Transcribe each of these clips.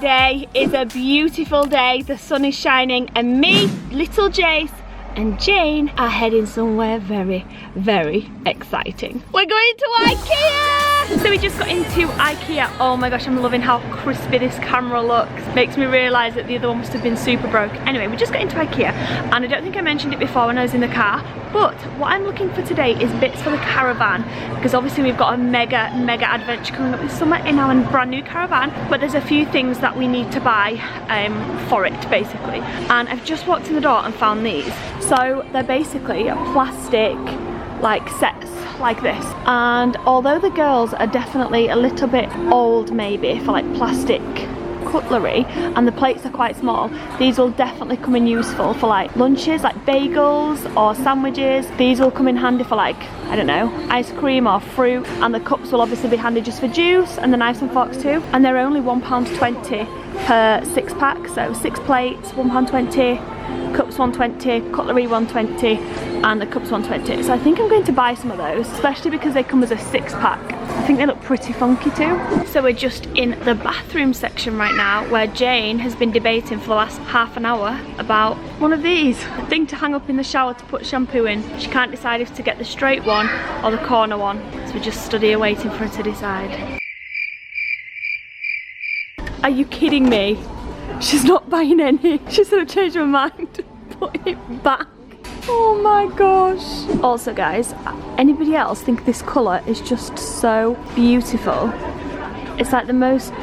Today is a beautiful day. The sun is shining and me, little Jace and Jane are heading somewhere very, very exciting. We're going to Ikea! So we just got into Ikea. Oh my gosh, I'm loving how crispy this camera looks. Makes me realise that the other one must have been super broke. Anyway, we just got into Ikea and I don't think I mentioned it before when I was in the car, but what I'm looking for today is bits for the Caravan, because obviously we've got a mega adventure coming up this summer in our brand new Caravan, but there's a few things that we need to buy for it basically. And I've just walked in the door and found these. So they're basically plastic like sets like this, and although the girls are definitely a little bit old maybe for like plastic cutlery and the plates are quite small, these will definitely come in useful for like lunches, like bagels or sandwiches. These will come in handy for like, I don't know, ice cream or fruit, and the cups will obviously be handy just for juice, and the knives and forks too. And they're only £1.20 per 6 pack, so 6 plates £1.20, cups £1.20, cutlery £1.20, and the cups £1.20. So I think I'm going to buy some of those, especially because they come as a 6-pack. I think they look pretty funky too. So we're just in the bathroom section right now, where Jane has been debating for the last half an hour about one of these, a thing to hang up in the shower to put shampoo in. She can't decide if to get the straight one or the corner one, so we just stood here waiting for her to decide. Are you kidding me? She's not buying any. She's gonna change her mind. Put it back. Oh my gosh. Also guys, anybody else think this colour is just so beautiful? It's like the most,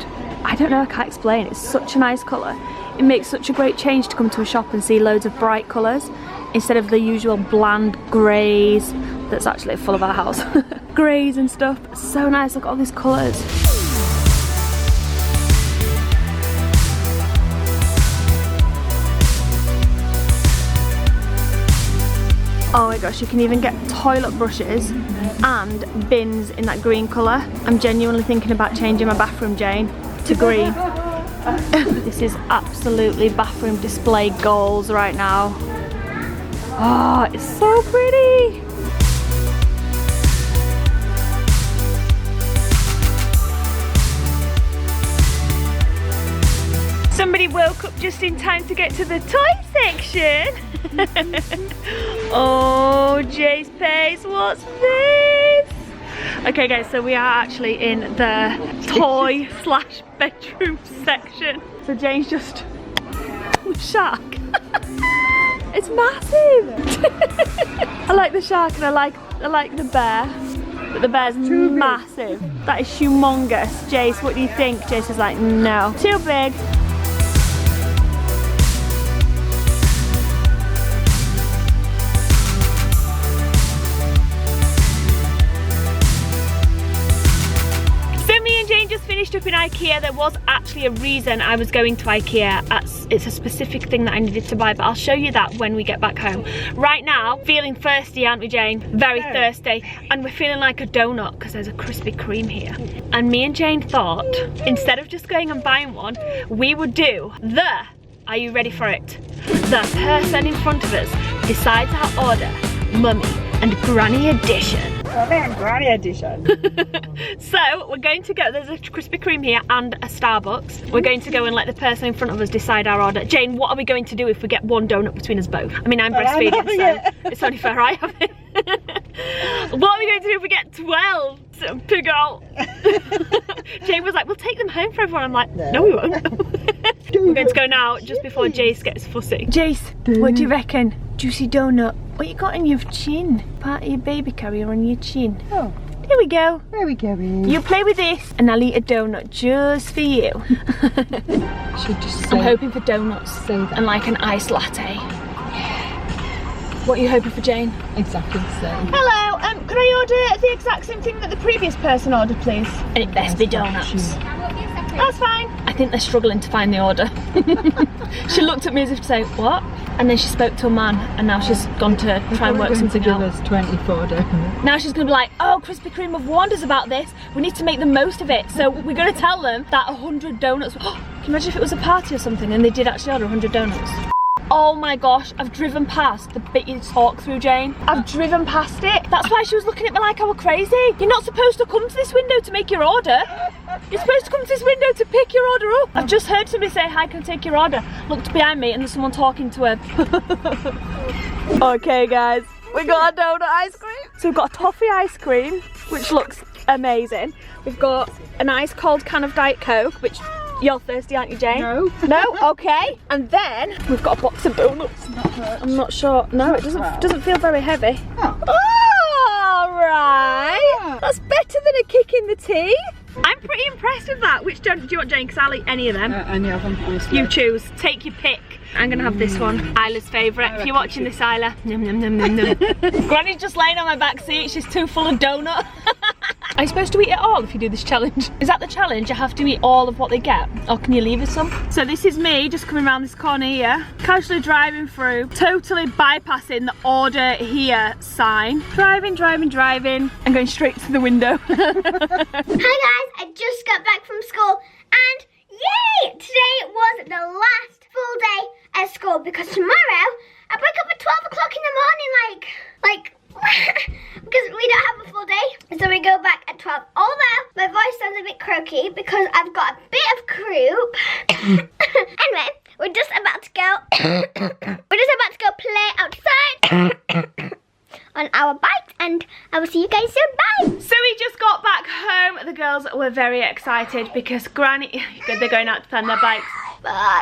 I don't know, I can't explain. It's such a nice colour. It makes such a great change to come to a shop and see loads of bright colours instead of the usual bland greys that's actually full of our house. Greys and stuff. So nice, look at all these colours. Oh my gosh, you can even get toilet brushes and bins in that green colour. I'm genuinely thinking about changing my bathroom, Jane, to green. This is absolutely bathroom display goals right now. Oh, it's so pretty. Somebody woke up just in time to get to the toy section. Oh, Jace Pace, what's this? Okay guys, so we are actually in the toy slash bedroom section. So Jane's just the shark. It's massive. I like the shark and I like the bear, but the bear's massive. That is humongous. Jace, what do you think? Jace is like, no, too big. Finished up in Ikea. There was actually a reason I was going to Ikea. It's a specific thing that I needed to buy, but I'll show you that when we get back home. Right now, feeling thirsty, aren't we, Jane? Very thirsty. And we're feeling like a donut because there's a Krispy Kreme here. And me and Jane thought, instead of just going and buying one, we would do the, are you ready for it? The person in front of us decides our order, Mummy and Granny edition. Granny edition. So we're going to go, there's a Krispy Kreme here and a Starbucks. We're going to go and let the person in front of us decide our order. Jane, what are we going to do if we get one donut between us both? I mean, I'm breastfeeding, so it's only fair I have it. What are we going to do if we get 12? So pig out. Jane was like, we'll take them home for everyone. I'm like, no we won't. We're going to go now just before Jace gets fussy. Jace, what do you reckon? Juicy donut. What you got on your chin? Part of your baby carrier on your chin. Oh. Here we go. There we go. You play with this and I'll eat a donut just for you. Should just I'm hoping for donuts and like an iced latte. What are you hoping for, Jane? Exactly the same. Hello, could I order the exact same thing that the previous person ordered, please? And it best be donuts. That's fine. I think they're struggling to find the order. She looked at me as if to say, what? And then she spoke to a man and now she's gone to try and work something out. Give us 24 donuts. Now she's going to be like, oh, Krispy Kreme have warned us about this. We need to make the most of it. So we're going to tell them that 100 donuts. Can you imagine if it was a party or something and they did actually order 100 donuts? Oh my gosh, I've driven past the bit you talk through, Jane. I've driven past it. That's why she was looking at me like I was crazy. You're not supposed to come to this window to make your order. You're supposed to come to this window to pick your order up. I've just heard somebody say, hi, can I take your order? Looked behind me and there's someone talking to her. Okay guys, we got a donut ice cream. So we've got a toffee ice cream, which looks amazing. We've got an ice cold can of Diet Coke, which you're thirsty, aren't you, Jane? No. No? Okay. And then we've got a box of donuts. I'm not sure. No, it doesn't feel very heavy. Oh. Alright. That's better than a kick in the teeth. I'm pretty impressed with that. Which donut do you want, Jane? Because I'll eat any of them. Any of them, honestly. You choose. Take your pick. I'm gonna have this one. Isla's favourite. If you're watching this, Isla. Num, num, num, num, num. Granny's just laying on my back seat. She's too full of donut. Are you supposed to eat it all if you do this challenge? Is that the challenge? You have to eat all of what they get? Or can you leave us some? So this is me just coming around this corner here. Casually driving through. Totally bypassing the order here sign. Driving, driving, driving. And going straight to the window. Hi guys, I just got back from school and yay! Today was the last full day at school because tomorrow I wake up at 12 o'clock in the morning like because we don't have a full day. So we go back at 12. Although my voice sounds a bit croaky because I've got a bit of croup. Anyway, we're just about to go play outside. On our bikes, and I will see you guys soon. Bye! So we just got back home. The girls were very excited because Granny, they're going out to plan their bikes.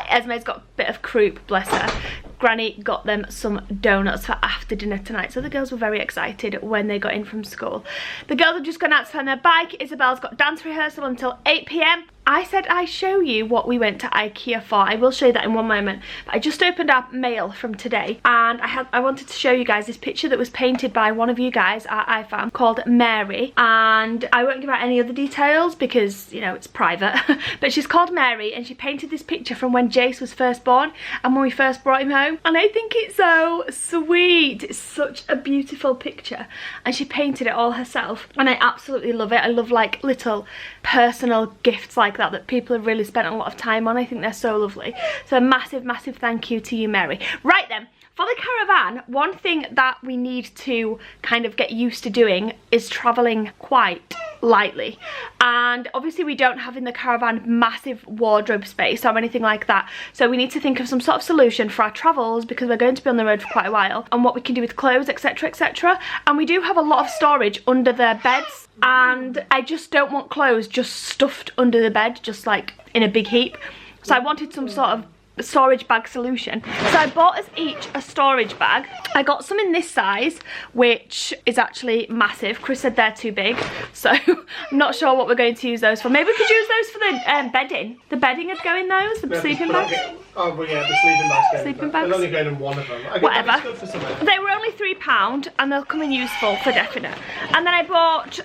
Esme's got a bit of croup, bless her. Granny got them some donuts for after dinner tonight. So the girls were very excited when they got in from school. The girls have just gone out to plan their bike. Isabel's got dance rehearsal until 8 PM. I said I'd show you what we went to Ikea for. I will show you that in one moment. But I just opened up mail from today and I wanted to show you guys this picture that was painted by one of you guys at iFam called Mary. And I won't give out any other details because, you know, it's private. But she's called Mary and she painted this picture from when Jace was first born and when we first brought him home. And I think it's so sweet. It's such a beautiful picture. And she painted it all herself. And I absolutely love it. I love like little personal gifts like that people have really spent a lot of time on. I think they're so lovely. So a massive, massive thank you to you, Mary. Right then, for the caravan, one thing that we need to kind of get used to doing is travelling quite lightly. And obviously we don't have in the caravan massive wardrobe space or anything like that. So we need to think of some sort of solution for our travels because we're going to be on the road for quite a while and what we can do with clothes, etc, etc. And we do have a lot of storage under the beds. And I just don't want clothes just stuffed under the bed, just like in a big heap. So I wanted some sort of storage bag solution. So I bought us each a storage bag. I got some in this size, which is actually massive. Chris said they're too big, so I'm not sure what we're going to use those for. Maybe we could use those for the bedding. The bedding would go in those, the sleeping bags. Oh, well, yeah, the sleeping bags. Sleeping bags. They're only going in one of them. Whatever. Good for something. They were only £3 and they'll come in useful for definite. And then I bought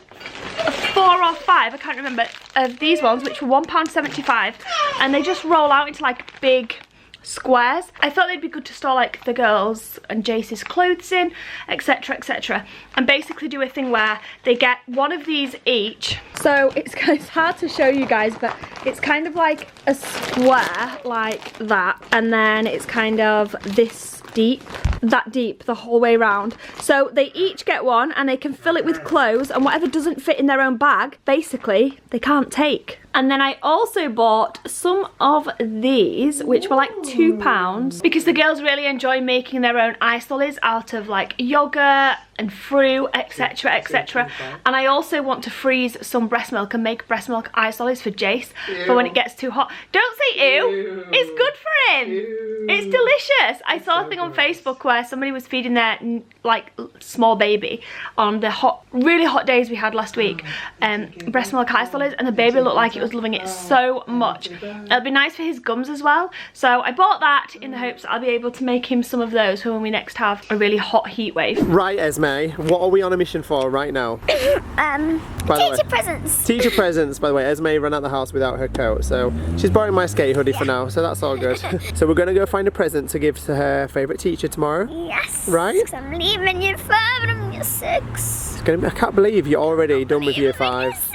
4 or 5, I can't remember, of these ones, which were £1.75, and they just roll out into like big squares. I thought they'd be good to store like the girls and Jace's clothes in, etc, etc, and basically do a thing where they get one of these each. So it's hard to show you guys, but it's kind of like a square like that, and then it's kind of this deep, that deep the whole way around. So they each get one and they can fill it with clothes, and whatever doesn't fit in their own bag, basically they can't take. And then I also bought some of these, which were like £2, because the girls really enjoy making their own ice lollies out of like yogurt and fruit, etc, etc. And I also want to freeze some breast milk and make breast milk ice lollies for Jace for when it gets too hot. Don't say ew, ew. It's good for him. Ew. It's delicious. I saw a thing on Facebook where somebody was feeding their like small baby on the really hot days we had last week, breast milk ice lollies, and the baby looked like it was loving it so much. It'll be nice for his gums as well. So I bought that in the hopes that I'll be able to make him some of those for when we next have a really hot heat wave. Right, Esme, what are we on a mission for right now? Teacher presents. Teacher presents, by the way. Esme ran out the house without her coat, so she's borrowing my skate hoodie for now, so that's all good. So we're going to go find a present to give to her favourite teacher tomorrow. Yes. Right? Because I'm leaving year 5 and I'm year 6. It's gonna be, I can't believe you're already done with year 5.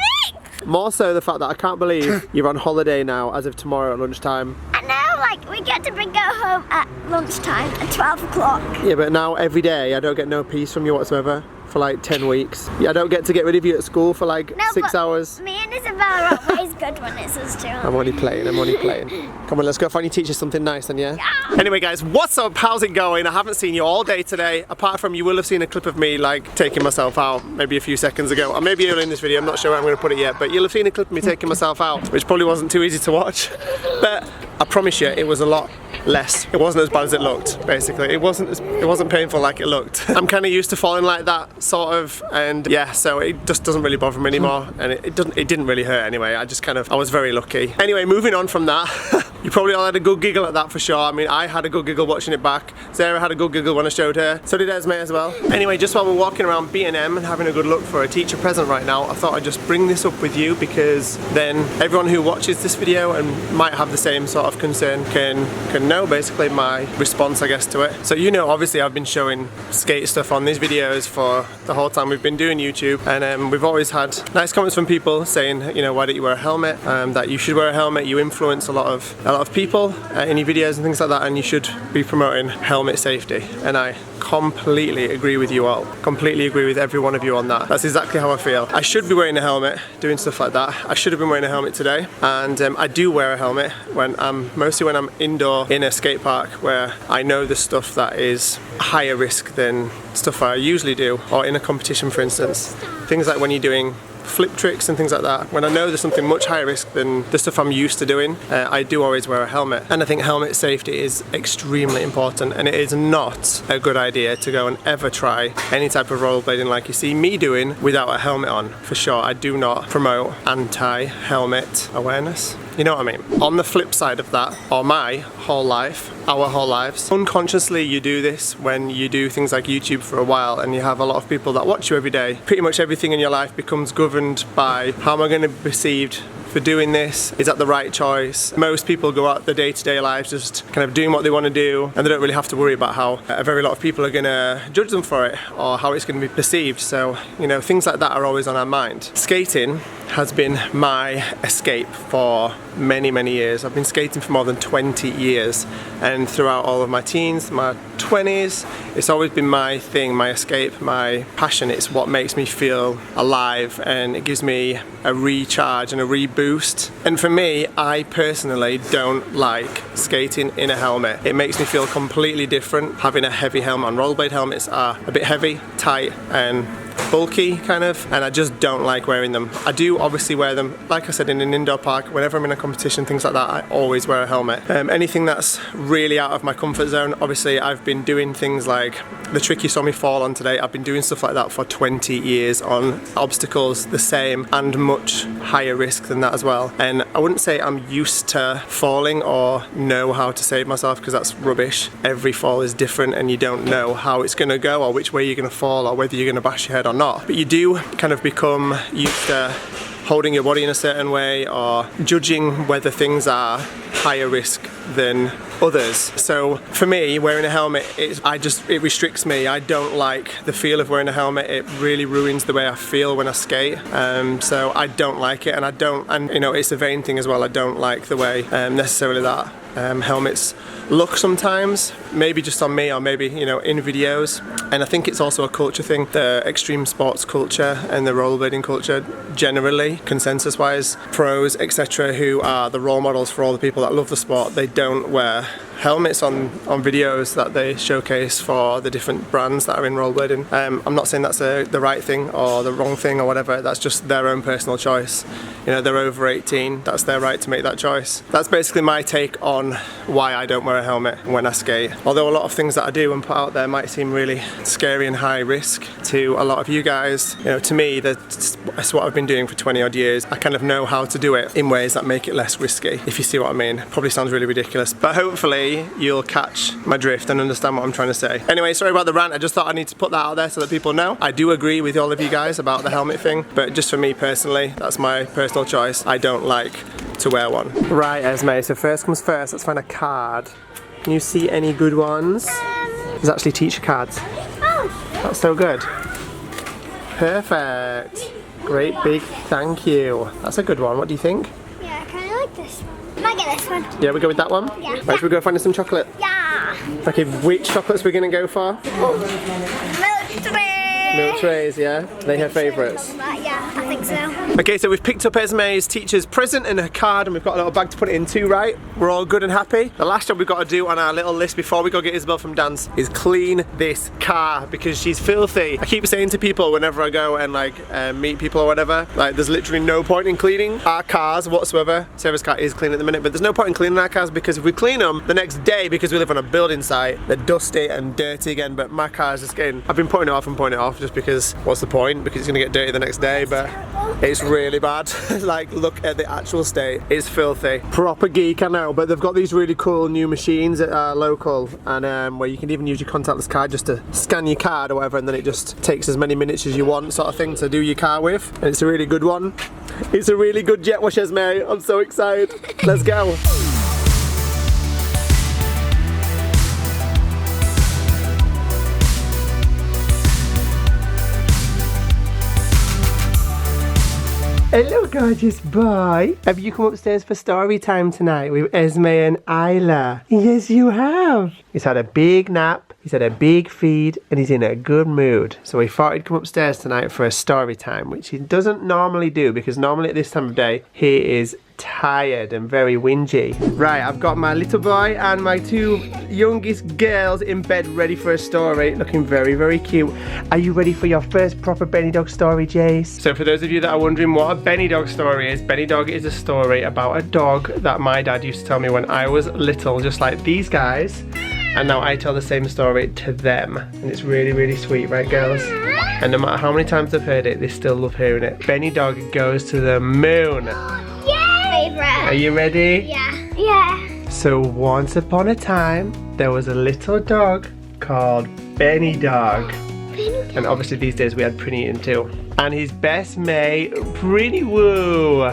More so the fact that I can't believe you're on holiday now as of tomorrow at lunchtime. I know, like, we get to bring her home at lunchtime at 12 o'clock. Yeah, but now every day I don't get no peace from you whatsoever for like 10 weeks. Yeah, I don't get to get rid of you at school for like 6 hours. Me and Isabella are always good when it's us two. I'm only playing. Come on, let's go find your teacher something nice then, yeah? Anyway guys, what's up? How's it going? I haven't seen you all day today, apart from you will have seen a clip of me like taking myself out maybe a few seconds ago, or maybe early in this video, I'm not sure where I'm going to put it yet, but you'll have seen a clip of me taking myself out, which probably wasn't too easy to watch, but I promise you it was a lot less. It wasn't as bad as it looked, basically. It wasn't painful like it looked. I'm kind of used to falling like that, sort of, and yeah, so it just doesn't really bother me anymore, and it didn't really hurt anyway. I was very lucky. Anyway, moving on from that, you probably all had a good giggle at that for sure. I mean, I had a good giggle watching it back. Sarah had a good giggle when I showed her. So did Esme as well. Anyway, just while we're walking around B&M and having a good look for a teacher present right now, I thought I'd just bring this up with you because then everyone who watches this video and might have the same sort of concern can know basically my response, I guess, to it. So you know, obviously I've been showing skate stuff on these videos for the whole time we've been doing YouTube, and we've always had nice comments from people saying, you know, why don't you wear a helmet? That you should wear a helmet. You influence a lot of people in your videos and things like that, and you should be promoting helmet safety. And I completely agree with you all. Completely agree with every one of you on that. That's exactly how I feel. I should be wearing a helmet, doing stuff like that. I should have been wearing a helmet today, and I do wear a helmet mostly when I'm indoor in a skate park where I know the stuff that is higher risk than stuff I usually do, or in a competition, for instance. Things like when you're doing flip tricks and things like that, when I know there's something much higher risk than the stuff I'm used to doing, I do always wear a helmet. And I think helmet safety is extremely important, and it is not a good idea to go and ever try any type of rollerblading like you see me doing without a helmet on. For sure, I do not promote anti-helmet awareness. You know what I mean? On the flip side of that, or my whole life, our whole lives, unconsciously you do this when you do things like YouTube for a while and you have a lot of people that watch you every day. Pretty much everything in your life becomes governed by how am I going to be perceived for doing this? Is that the right choice? Most people go out their day-to-day lives just kind of doing what they want to do, and they don't really have to worry about how a very lot of people are going to judge them for it or how it's going to be perceived. So, you know, things like that are always on our mind. Skating has been my escape for many, many years. I've been skating for more than 20 years, and throughout all of my teens, my 20s, it's always been my thing, my escape, my passion. It's what makes me feel alive, and it gives me a recharge and a reboost. And for me, I personally don't like skating in a helmet. It makes me feel completely different having a heavy helmet on. Rollerblade helmets are a bit heavy, tight, and bulky kind of, and I just don't like wearing them. I do obviously wear them, like I said, in an indoor park. Whenever I'm in a competition, things like that, I always wear a helmet. Anything that's really out of my comfort zone, obviously I've been doing things like the trick you saw me fall on today. I've been doing stuff like that for 20 years on obstacles the same and much higher risk than that as well. And I wouldn't say I'm used to falling or know how to save myself, because that's rubbish. Every fall is different and you don't know how it's going to go or which way you're going to fall or whether you're going to bash your head or not. But you do kind of become used to holding your body in a certain way or judging whether things are higher risk than others. So for me, wearing a helmet, it restricts me. I don't like the feel of wearing a helmet. It really ruins the way I feel when I skate. So I don't like it, and you know, it's a vain thing as well. I don't like the way necessarily that helmets look sometimes, maybe just on me or maybe, you know, in videos. And I think it's also a culture thing. The extreme sports culture and the rollerblading culture generally, consensus wise, pros, etc., who are the role models for all the people that love the sport, they don't wear helmets on videos that they showcase for the different brands that are in rollerblading. I'm not saying that's the right thing or the wrong thing or whatever. That's just their own personal choice. You know, they're over 18, that's their right to make that choice. That's basically my take on why I don't wear a helmet when I skate. Although a lot of things that I do and put out there might seem really scary and high risk to a lot of you guys, you know, to me that's what I've been doing for 20 odd years. I kind of know how to do it in ways that make it less risky, if you see what I mean. Probably sounds really ridiculous, but hopefully you'll catch my drift and understand what I'm trying to say. Anyway, sorry about the rant. I just thought I need to put that out there so that people know. I do agree with all of you guys about the helmet thing, but just for me personally, that's my personal choice. I don't like to wear one. Right, Esme, so first comes first, let's find a card. Can you see any good ones? There's actually teacher cards. Oh. That's so good. Perfect. Great big thank you. That's a good one. What do you think? Yeah, I kind of like like this one. Might get this one. Yeah, we go with that one? Yeah. Right, should we go find some chocolate? Yeah. Okay, which chocolates we're gonna go for? Milk tray. Milk trays, yeah? Are they her favourites? Yeah, I think so. Okay, so we've picked up Esme's teacher's present and her card, and we've got a little bag to put it into, right? We're all good and happy. The last job we've got to do on our little list before we go get Isabel from dance is clean this car because she's filthy. I keep saying to people whenever I go and like meet people or whatever, like there's literally no point in cleaning our cars whatsoever. Sarah's car is clean at the minute, but there's no point in cleaning our cars because if we clean them the next day, because we live on a building site, they're dusty and dirty again. But my car's just getting, I've been putting it off and putting it off just because what's the point? Because it's gonna get dirty the next day, but it's really bad. Like, look at the actual state. It's filthy. Proper geek, I know, but they've got these really cool new machines that are local and where you can even use your contactless card just to scan your card or whatever, and then it just takes as many minutes as you want, sort of thing, to do your car with. And it's a really good one. It's a really good jet wash, Esme. I'm so excited. Let's go. Hello gorgeous boy. Have you come upstairs for story time tonight with Esme and Isla? Yes you have. He's had a big nap, he's had a big feed, and he's in a good mood. So he thought he'd come upstairs tonight for a story time, which he doesn't normally do because normally at this time of day he is tired and very whingy. Right, I've got my little boy and my two youngest girls in bed ready for a story, looking very, very cute. Are you ready for your first proper Benny Dog story, Jace? So for those of you that are wondering what a Benny Dog story is, Benny Dog is a story about a dog that my dad used to tell me when I was little, just like these guys. And now I tell the same story to them. And it's really, really sweet, right girls? And no matter how many times they've heard it, they still love hearing it. Benny Dog goes to the moon. Are you ready? Yeah. Yeah. So once upon a time, there was a little dog called Benny Dog. And obviously these days we had Prinny in too. And his best mate, Prinny Woo.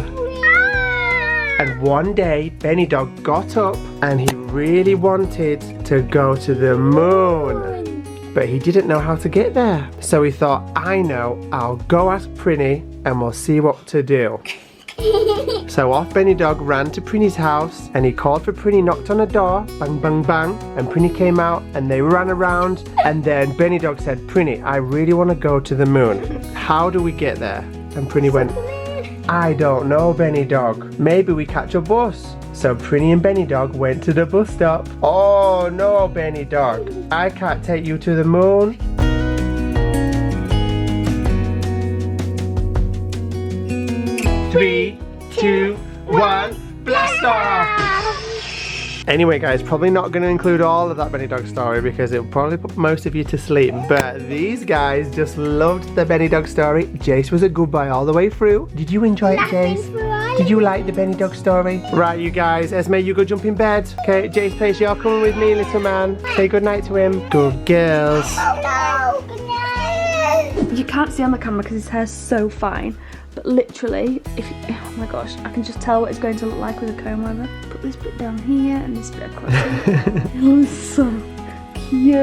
And one day, Benny Dog got up and he really wanted to go to the moon. But he didn't know how to get there. So he thought, I know, I'll go ask Prinny and we'll see what to do. So off Benny Dog ran to Prinny's house and he called for Prinny, knocked on the door, bang, bang, bang, and Prinny came out and they ran around, and then Benny Dog said, Prinny, I really want to go to the moon. How do we get there? And Prinny went, I don't know, Benny Dog. Maybe we catch a bus. So Prinny and Benny Dog went to the bus stop. Oh no, Benny Dog, I can't take you to the moon. Three, 2, 1, blast off! Anyway guys, probably not going to include all of that Benny Dog story because it will probably put most of you to sleep, but these guys just loved the Benny Dog story. Jace was a good boy all the way through. Did you enjoy it, Jace? Did you like the Benny Dog story? Right you guys, Esme, you go jump in bed. Okay, Jace Pace, you're coming with me, little man. Say good night to him. Good girls. Oh no, good night. You can't see on the camera because his hair's so fine. But literally, oh my gosh, I can just tell what it's going to look like with a comb over. Put this bit down here and this bit across here. It looks so cute.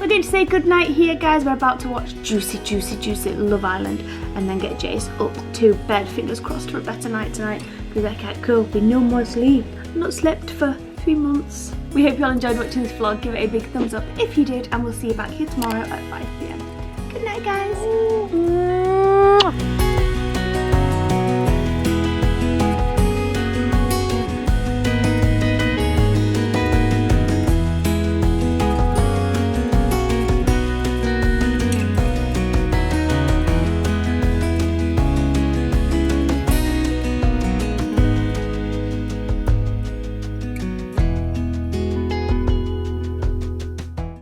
We're going to say goodnight here, guys. We're about to watch juicy, juicy, juicy Love Island and then get Jace up to bed. Fingers crossed for a better night tonight because I can't cope with no more sleep. I've not slept for 3 months. We hope you all enjoyed watching this vlog. Give it a big thumbs up if you did, and we'll see you back here tomorrow at 5 PM. Good night, guys.